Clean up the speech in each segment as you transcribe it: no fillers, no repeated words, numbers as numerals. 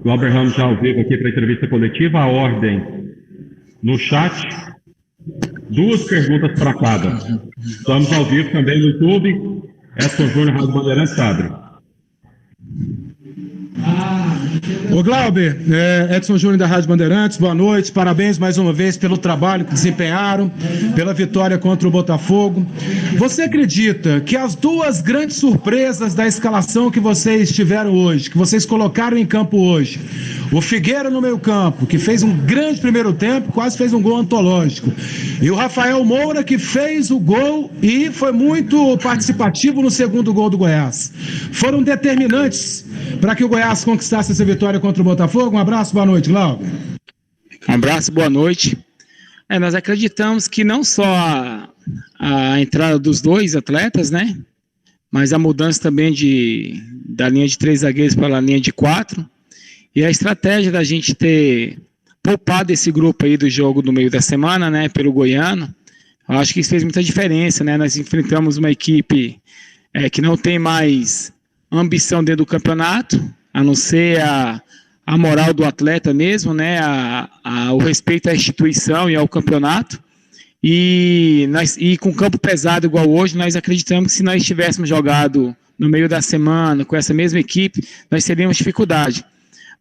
Glauber Ramos já ao vivo aqui para a entrevista coletiva. A ordem no chat, 2 perguntas para cada. Estamos ao vivo também no YouTube. Edson Júnior, Rádio Bandeirantes, abre. Ô Glauber, Edson Júnior da Rádio Bandeirantes, boa noite, parabéns mais uma vez pelo trabalho que desempenharam, pela vitória contra o Botafogo. Você acredita que as 2 grandes surpresas da escalação que vocês tiveram hoje, que vocês colocaram em campo hoje, o Figueira no meio campo, que fez um grande primeiro tempo, quase fez um gol antológico, e o Rafael Moura, que fez o gol e foi muito participativo no segundo gol do Goiás, foram determinantes para que o Goiás conquistasse essa vitória contra o Botafogo? Um abraço, boa noite, Glauber. Um abraço, boa noite. Nós acreditamos que não só a entrada dos 2 atletas, né? Mas a mudança também da linha de 3 zagueiros para a linha de 4. E a estratégia da gente ter poupado esse grupo aí do jogo no meio da semana, né? Pelo Goiano. Eu acho que isso fez muita diferença, né? Nós enfrentamos uma equipe que não tem mais ambição dentro do campeonato, a não ser a moral do atleta mesmo, né? O respeito à instituição e ao campeonato. E com campo pesado igual hoje, nós acreditamos que se nós tivéssemos jogado no meio da semana com essa mesma equipe, nós teríamos dificuldade.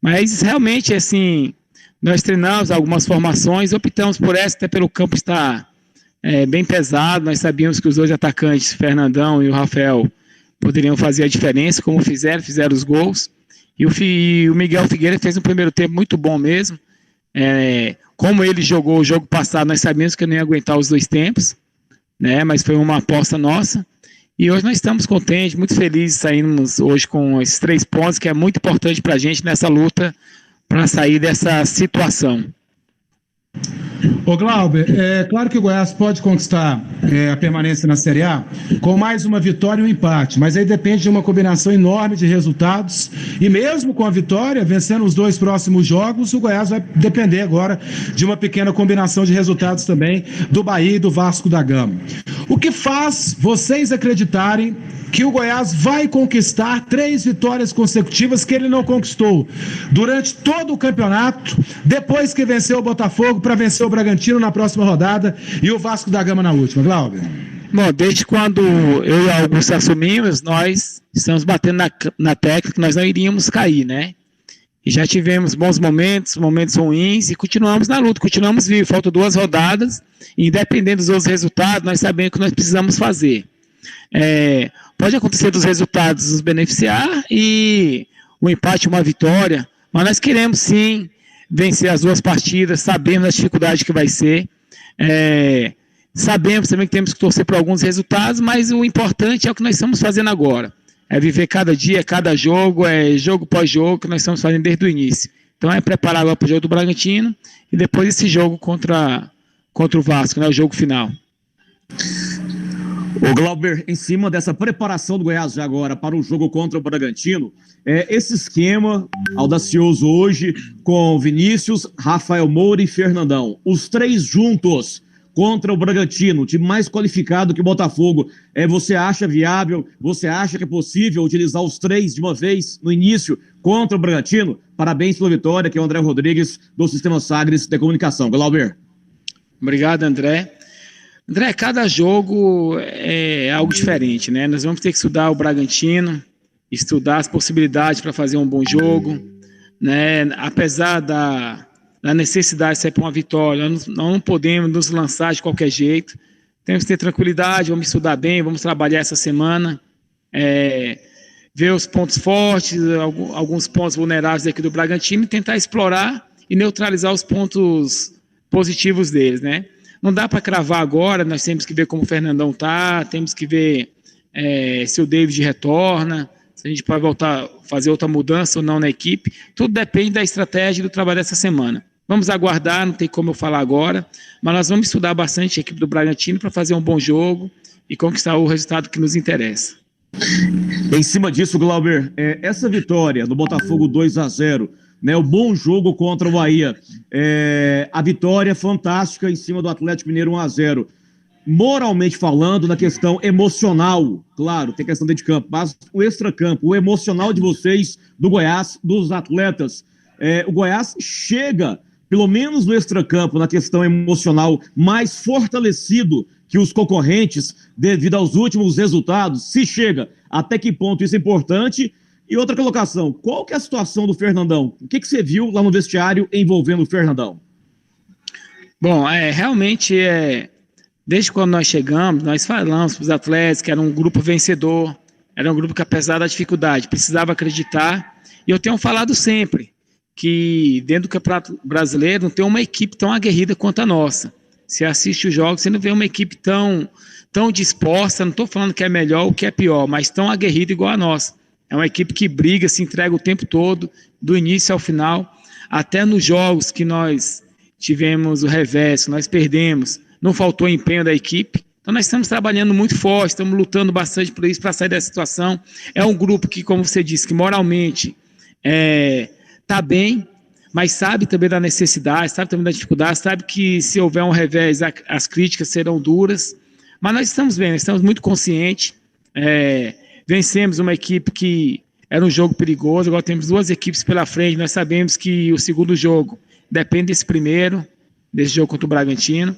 Mas realmente, assim, nós treinamos algumas formações, optamos por essa, até pelo campo estar bem pesado. Nós sabíamos que os 2 atacantes, Fernandão e o Rafael, poderiam fazer a diferença, como fizeram os gols. E o Miguel Figueira fez um primeiro tempo muito bom mesmo. Como ele jogou o jogo passado, nós sabíamos que não ia aguentar os 2 tempos, né? Mas foi uma aposta nossa. E hoje nós estamos contentes, muito felizes, saímos hoje com esses 3 pontos, que é muito importante para a gente nessa luta para sair dessa situação. Ô Glauber, claro que o Goiás pode conquistar a permanência na Série A com mais uma vitória e um empate, mas aí depende de uma combinação enorme de resultados, e mesmo com a vitória, vencendo os 2 próximos jogos, o Goiás vai depender agora de uma pequena combinação de resultados também do Bahia e do Vasco da Gama. O que faz vocês acreditarem que o Goiás vai conquistar 3 vitórias consecutivas que ele não conquistou durante todo o campeonato, depois que venceu o Botafogo para vencer o Bragantino na próxima rodada e o Vasco da Gama na última, Glauber? Bom, desde quando eu e o Augusto assumimos, nós estamos batendo na tecla que nós não iríamos cair, né? E já tivemos bons momentos, momentos ruins, e continuamos na luta, continuamos vivos. Faltam 2 rodadas, e independente dos outros resultados, nós sabemos o que nós precisamos fazer. Pode acontecer dos resultados nos beneficiar e um empate, uma vitória, mas nós queremos sim vencer as 2 partidas, sabemos das dificuldades que vai ser, sabemos também que temos que torcer por alguns resultados, mas o importante é o que nós estamos fazendo agora, é viver cada dia, cada jogo, jogo pós jogo, que nós estamos fazendo desde o início. Então é preparar agora para o jogo do Bragantino e depois esse jogo contra o Vasco, né, o jogo final. O Glauber, em cima dessa preparação do Goiás já agora para o jogo contra o Bragantino, esse esquema audacioso hoje com Vinícius, Rafael Moura e Fernandão, os 3 juntos contra o Bragantino, o time mais qualificado que o Botafogo, você acha viável, você acha que é possível utilizar os 3 de uma vez no início contra o Bragantino? Parabéns pela vitória, que é o André Rodrigues do Sistema Sagres de Comunicação. Glauber. Obrigado, André. André, cada jogo é algo diferente, né? Nós vamos ter que estudar o Bragantino, estudar as possibilidades para fazer um bom jogo, né? Apesar da necessidade de sair para uma vitória, nós não podemos nos lançar de qualquer jeito. Temos que ter tranquilidade, vamos estudar bem, vamos trabalhar essa semana, ver os pontos fortes, alguns pontos vulneráveis aqui do Bragantino e tentar explorar e neutralizar os pontos positivos deles, né? Não dá para cravar agora, nós temos que ver como o Fernandão está, temos que ver se o David retorna, se a gente pode voltar a fazer outra mudança ou não na equipe. Tudo depende da estratégia e do trabalho dessa semana. Vamos aguardar, não tem como eu falar agora, mas nós vamos estudar bastante a equipe do Bragantino para fazer um bom jogo e conquistar o resultado que nos interessa. Em cima disso, Glauber, essa vitória do Botafogo 2-0, né, o bom jogo contra o Bahia, a vitória fantástica em cima do Atlético Mineiro 1-0. moralmente falando, na questão emocional, claro, tem questão dentro de campo, mas o extracampo, o emocional de vocês, do Goiás, dos atletas, o Goiás chega, pelo menos no extracampo, na questão emocional, mais fortalecido que os concorrentes, devido aos últimos resultados, se chega, até que ponto isso é importante? E outra colocação, qual que é a situação do Fernandão? O que você viu lá no vestiário envolvendo o Fernandão? Bom, realmente, desde quando nós chegamos, nós falamos para os atletas que era um grupo vencedor, era um grupo que, apesar da dificuldade, precisava acreditar, e eu tenho falado sempre que dentro do Campeonato Brasileiro não tem uma equipe tão aguerrida quanto a nossa. Você assiste os jogos, você não vê uma equipe tão disposta, não estou falando que é melhor ou que é pior, mas tão aguerrida igual a nossa. É uma equipe que briga, se entrega o tempo todo, do início ao final, até nos jogos que nós tivemos o revés, nós perdemos, não faltou empenho da equipe. Então nós estamos trabalhando muito forte, estamos lutando bastante por isso, para sair dessa situação. É um grupo que, como você disse, que moralmente está bem, mas sabe também da necessidade, sabe também da dificuldade, sabe que se houver um revés, as críticas serão duras. Mas nós estamos bem, nós estamos muito conscientes. Vencemos uma equipe que era um jogo perigoso, agora temos duas equipes pela frente, nós sabemos que o segundo jogo depende desse primeiro, desse jogo contra o Bragantino.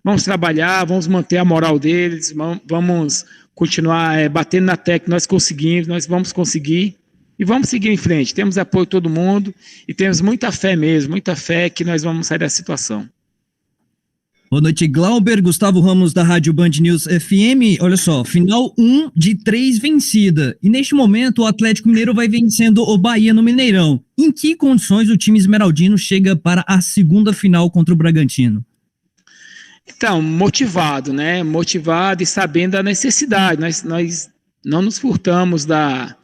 Vamos trabalhar, vamos manter a moral deles, vamos continuar batendo na tecla que nós conseguimos, nós vamos conseguir e vamos seguir em frente. Temos apoio de todo mundo e temos muita fé mesmo, muita fé que nós vamos sair dessa situação. Boa noite, Glauber. Gustavo Ramos, da Rádio Band News FM. Olha só, final 1 de 3 vencida. E neste momento o Atlético Mineiro vai vencendo o Bahia no Mineirão. Em que condições o time esmeraldino chega para a segunda final contra o Bragantino? Então, motivado, né? Motivado e sabendo da necessidade. Nós não nos furtamos da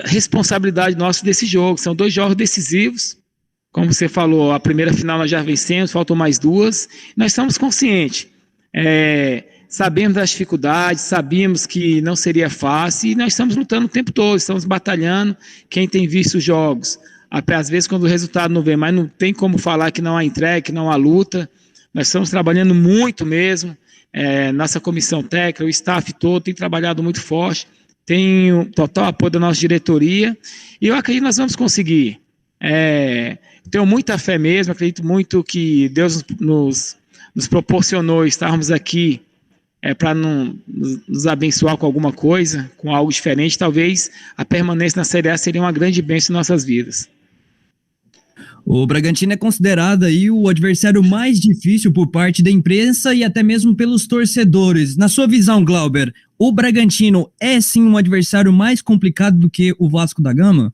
responsabilidade nossa desse jogo. São 2 jogos decisivos. Como você falou, a primeira final nós já vencemos, faltam mais 2. Nós estamos conscientes. Sabemos das dificuldades, sabíamos que não seria fácil e nós estamos lutando o tempo todo, estamos batalhando. Quem tem visto os jogos, às vezes quando o resultado não vem, mas não tem como falar que não há entrega, que não há luta. Nós estamos trabalhando muito mesmo. Nossa comissão técnica, o staff todo tem trabalhado muito forte, tem o total apoio da nossa diretoria e eu acredito que nós vamos conseguir. Tenho muita fé mesmo, acredito muito que Deus nos proporcionou estarmos aqui para nos abençoar com alguma coisa, com algo diferente. Talvez a permanência na Série A seria uma grande bênção em nossas vidas. O Bragantino é considerado aí o adversário mais difícil por parte da imprensa e até mesmo pelos torcedores. Na sua visão, Glauber, o Bragantino é sim um adversário mais complicado do que o Vasco da Gama?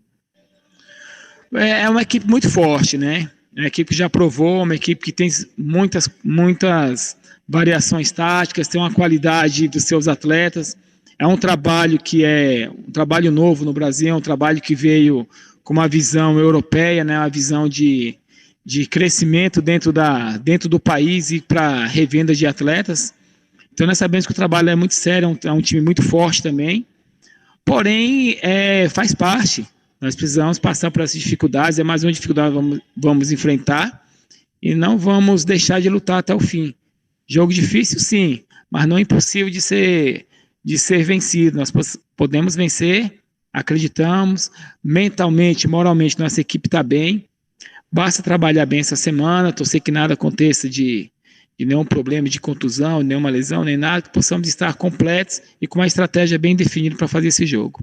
É uma equipe muito forte, né? É uma equipe que já provou, uma equipe que tem muitas variações táticas, tem uma qualidade dos seus atletas. É um trabalho que é um trabalho novo no Brasil, é um trabalho que veio com uma visão europeia, né? Uma visão de crescimento dentro do país e para revenda de atletas. Então nós sabemos que o trabalho é muito sério, é um time muito forte também. Porém, faz parte. Nós precisamos passar por essas dificuldades, é mais uma dificuldade que vamos enfrentar e não vamos deixar de lutar até o fim. Jogo difícil, sim, mas não é impossível de ser vencido. Nós podemos vencer, acreditamos, mentalmente, moralmente, nossa equipe está bem. Basta trabalhar bem essa semana, torcer que nada aconteça de nenhum problema de contusão, nenhuma lesão, nem nada, que possamos estar completos e com uma estratégia bem definida para fazer esse jogo.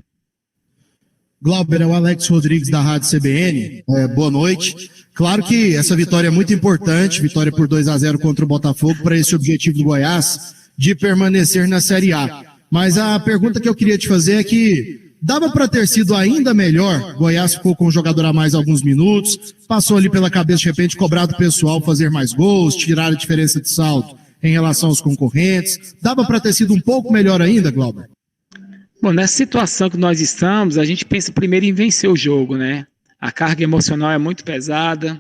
Glauber, é o Alex Rodrigues da Rádio CBN. Boa noite. Claro que essa vitória é muito importante, vitória por 2-0 contra o Botafogo, para esse objetivo do Goiás de permanecer na Série A. Mas a pergunta que eu queria te fazer é que dava para ter sido ainda melhor. Goiás ficou com o jogador a mais alguns minutos, passou ali pela cabeça de repente cobrar do pessoal fazer mais gols, tirar a diferença de saldo em relação aos concorrentes. Dava para ter sido um pouco melhor ainda, Glauber? Bom, nessa situação que nós estamos, a gente pensa primeiro em vencer o jogo, né? A carga emocional é muito pesada,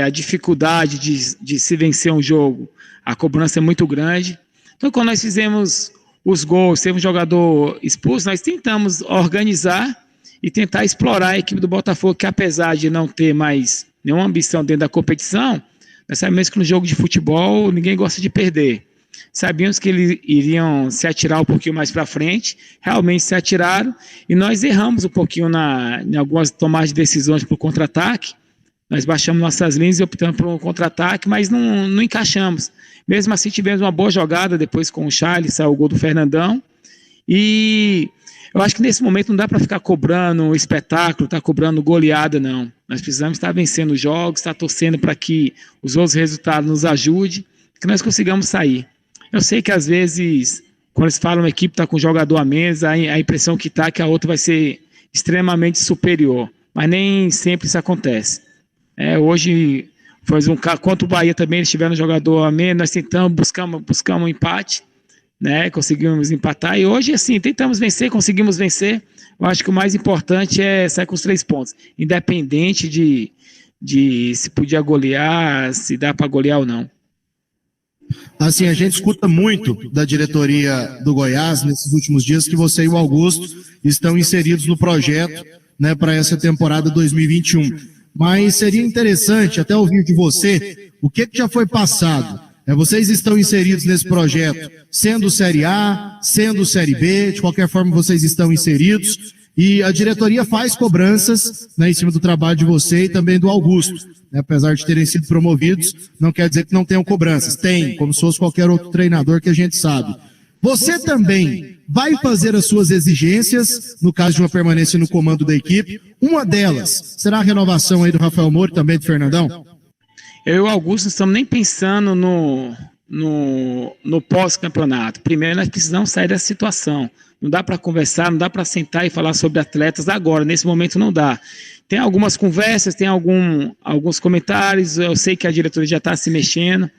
a dificuldade de se vencer um jogo, a cobrança é muito grande. Então, quando nós fizemos os gols, teve um jogador expulso, nós tentamos organizar e tentar explorar a equipe do Botafogo, que apesar de não ter mais nenhuma ambição dentro da competição, Nós sabemos que no jogo de futebol ninguém gosta de perder. Sabíamos que eles iriam se atirar um pouquinho mais para frente, realmente se atiraram, e nós erramos um pouquinho em algumas tomadas de decisões para o contra-ataque. Nós baixamos nossas linhas e optamos por um contra-ataque, mas não encaixamos. Mesmo assim, tivemos uma boa jogada depois com o Charles, saiu o gol do Fernandão, e eu acho que nesse momento não dá para ficar cobrando espetáculo, cobrando goleada, não. Nós precisamos estar vencendo os jogos, estar torcendo para que os outros resultados nos ajudem, que nós consigamos sair. Eu sei que às vezes, quando eles falam a equipe está com um jogador a menos, a impressão que está é que a outra vai ser extremamente superior, mas nem sempre isso acontece. Hoje, contra o Bahia também, eles tiveram um jogador a menos, nós tentamos, buscamos um empate, né, conseguimos empatar, e hoje, assim, tentamos vencer, conseguimos vencer. Eu acho que o mais importante é sair com os 3 pontos, independente de se podia golear, se dá para golear ou não. Assim, a gente escuta muito da diretoria do Goiás nesses últimos dias que você e o Augusto estão inseridos no projeto, né, para essa temporada 2021. Mas seria interessante até ouvir de você o que já foi passado. Vocês estão inseridos nesse projeto, sendo Série A, sendo Série B, de qualquer forma vocês estão inseridos, e a diretoria faz cobranças, né, em cima do trabalho de você e também do Augusto. Apesar de terem sido promovidos, não quer dizer que não tenham cobranças. Tem, como se fosse qualquer outro treinador que a gente sabe. Você também vai fazer as suas exigências, no caso de uma permanência no comando da equipe. Uma delas será a renovação aí do Rafael Moura e também do Fernandão? Eu e o Augusto não estamos nem pensando no pós-campeonato. Primeiro, nós precisamos sair dessa situação. Não dá para conversar, não dá para sentar e falar sobre atletas agora. Nesse momento não dá. Tem algumas conversas, tem alguns comentários. Eu sei que a diretoria já está se mexendo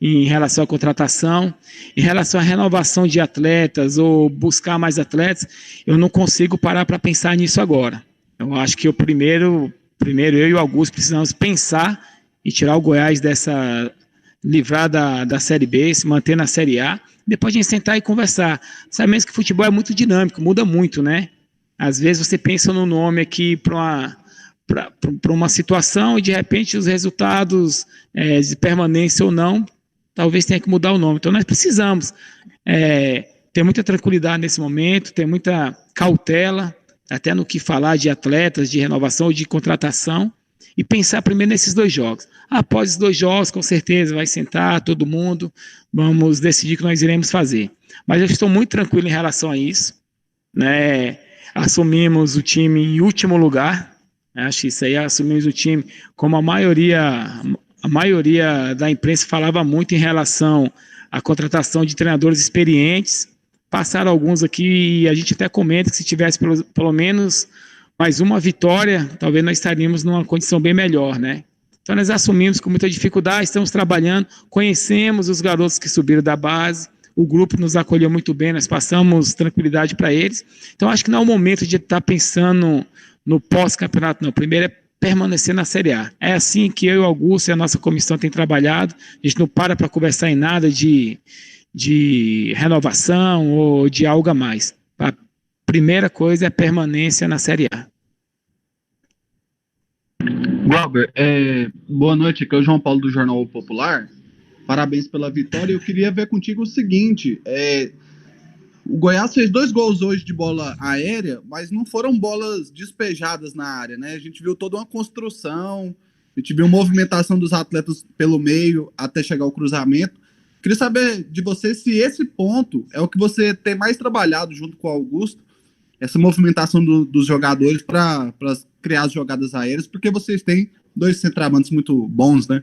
em relação à contratação. Em relação à renovação de atletas ou buscar mais atletas, eu não consigo parar para pensar nisso agora. Eu acho que primeiro eu e o Augusto precisamos pensar e tirar o Goiás livrar da Série B, se manter na Série A, depois a gente sentar e conversar. Sabemos que futebol é muito dinâmico, muda muito, né? Às vezes você pensa no nome aqui para uma situação e de repente os resultados de permanência ou não, talvez tenha que mudar o nome. Então nós precisamos ter muita tranquilidade nesse momento, ter muita cautela, até no que falar de atletas, de renovação ou de contratação, e pensar primeiro nesses 2 jogos. Após os 2 jogos, com certeza, vai sentar todo mundo, vamos decidir o que nós iremos fazer. Mas eu estou muito tranquilo em relação a isso, né? Assumimos o time em último lugar, acho que isso aí, assumimos o time como a maioria da imprensa falava muito em relação à contratação de treinadores experientes. Passaram alguns aqui e a gente até comenta que se tivesse pelo menos mais uma vitória, talvez nós estaríamos numa condição bem melhor, né? Então nós assumimos com muita dificuldade, estamos trabalhando, conhecemos os garotos que subiram da base, o grupo nos acolheu muito bem, nós passamos tranquilidade para eles. Então acho que não é o momento de estar pensando no pós-campeonato, não. Primeiro é permanecer na Série A. É assim que eu e o Augusto e a nossa comissão tem trabalhado, a gente não para conversar em nada de renovação ou de algo a mais. A primeira coisa é permanência na Série A. Glauber, boa noite, aqui é o João Paulo do Jornal O Popular. Parabéns pela vitória. Eu queria ver contigo o seguinte, o Goiás fez 2 gols hoje de bola aérea, mas não foram bolas despejadas na área, né? A gente viu toda uma construção, a gente viu movimentação dos atletas pelo meio até chegar ao cruzamento. Queria saber de você se esse ponto é o que você tem mais trabalhado junto com o Augusto, essa movimentação dos jogadores para criar as jogadas aéreas, porque vocês têm 2 centroavantes muito bons, né?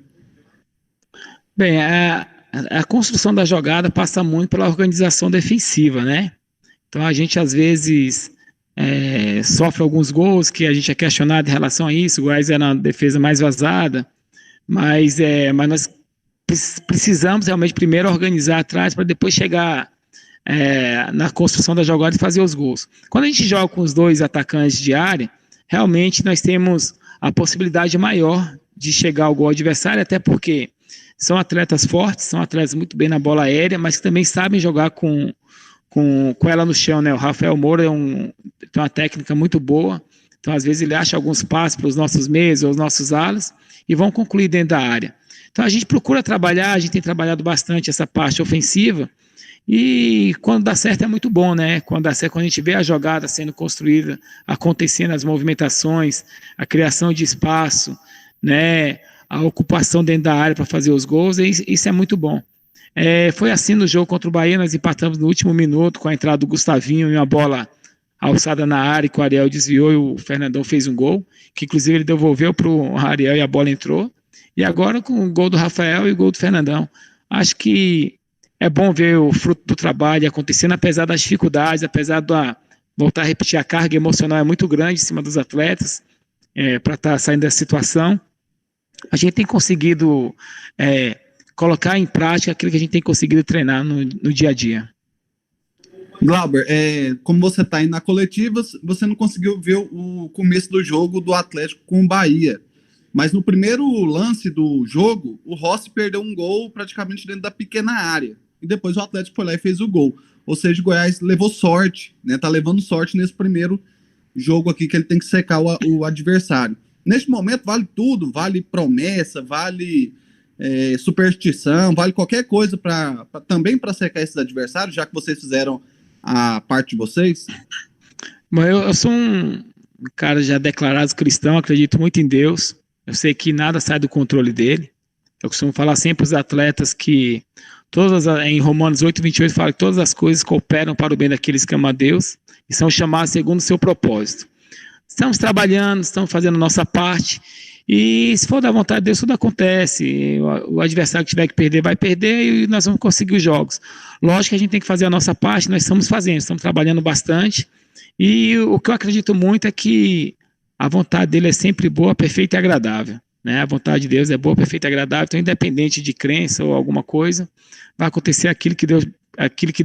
Bem, a construção da jogada passa muito pela organização defensiva, né? Então a gente às vezes sofre alguns gols que a gente é questionado em relação a isso. O Goiás é na defesa mais vazada, mas nós precisamos realmente primeiro organizar atrás para depois chegar na construção da jogada e fazer os gols. Quando a gente joga com os 2 atacantes de área, realmente nós temos a possibilidade maior de chegar ao gol adversário, até porque são atletas fortes, são atletas muito bem na bola aérea, mas que também sabem jogar com ela no chão, né? O Rafael Moura tem uma técnica muito boa, Então, às vezes, ele acha alguns passes para os nossos meios ou os nossos alas e vão concluir dentro da área. Então, a gente procura trabalhar, a gente tem trabalhado bastante essa parte ofensiva e quando dá certo é muito bom, né? Quando dá certo, quando a gente vê a jogada sendo construída, acontecendo, as movimentações, a criação de espaço, né? A ocupação dentro da área para fazer os gols, isso é muito bom. Foi assim no jogo contra o Bahia, nós empatamos no último minuto com a entrada do Gustavinho e uma bola alçada na área que o Ariel desviou e o Fernandão fez um gol, que inclusive ele devolveu para o Ariel e a bola entrou. E agora com o gol do Rafael e o gol do Fernandão. Acho que é bom ver o fruto do trabalho acontecendo, apesar das dificuldades, apesar voltar a repetir, a carga emocional é muito grande em cima dos atletas para estar saindo dessa situação. A gente tem conseguido colocar em prática aquilo que a gente tem conseguido treinar no dia a dia. Glauber, como você está aí na coletiva, você não conseguiu ver o começo do jogo do Atlético com o Bahia. Mas no primeiro lance do jogo, o Rossi perdeu um gol praticamente dentro da pequena área. E depois o Atlético foi lá e fez o gol. Ou seja, o Goiás levou sorte, né? Tá levando sorte nesse primeiro jogo aqui que ele tem que secar o adversário. Neste momento vale tudo, vale promessa, vale superstição, vale qualquer coisa também para secar esses adversários, já que vocês fizeram a parte de vocês. Bom, eu sou um cara já declarado cristão, acredito muito em Deus. Eu sei que nada sai do controle dele. Eu costumo falar sempre aos atletas que em Romanos 8:28 fala que todas as coisas cooperam para o bem daqueles que amam a Deus e são chamados segundo o seu propósito. Estamos trabalhando, estamos fazendo a nossa parte e se for da vontade de Deus tudo acontece. O adversário que tiver que perder vai perder e nós vamos conseguir os jogos. Lógico que a gente tem que fazer a nossa parte, nós estamos fazendo, estamos trabalhando bastante e o que eu acredito muito é que a vontade dele é sempre boa, perfeita e agradável. Né? A vontade de Deus é boa, perfeita e agradável, então independente de crença ou alguma coisa, vai acontecer aquilo que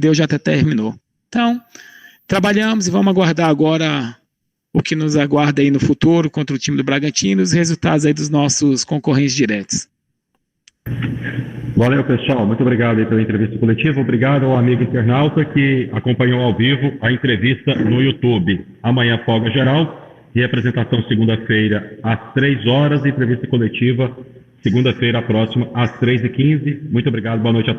Deus já até terminou. Então, trabalhamos e vamos aguardar agora o que nos aguarda aí no futuro contra o time do Bragantino e os resultados aí dos nossos concorrentes diretos. Valeu, pessoal. Muito obrigado aí pela entrevista coletiva. Obrigado ao amigo internauta que acompanhou ao vivo a entrevista no YouTube. Amanhã, folga geral. E apresentação segunda-feira às 3h, entrevista coletiva segunda-feira próxima às 3h15. Muito obrigado, boa noite a todos.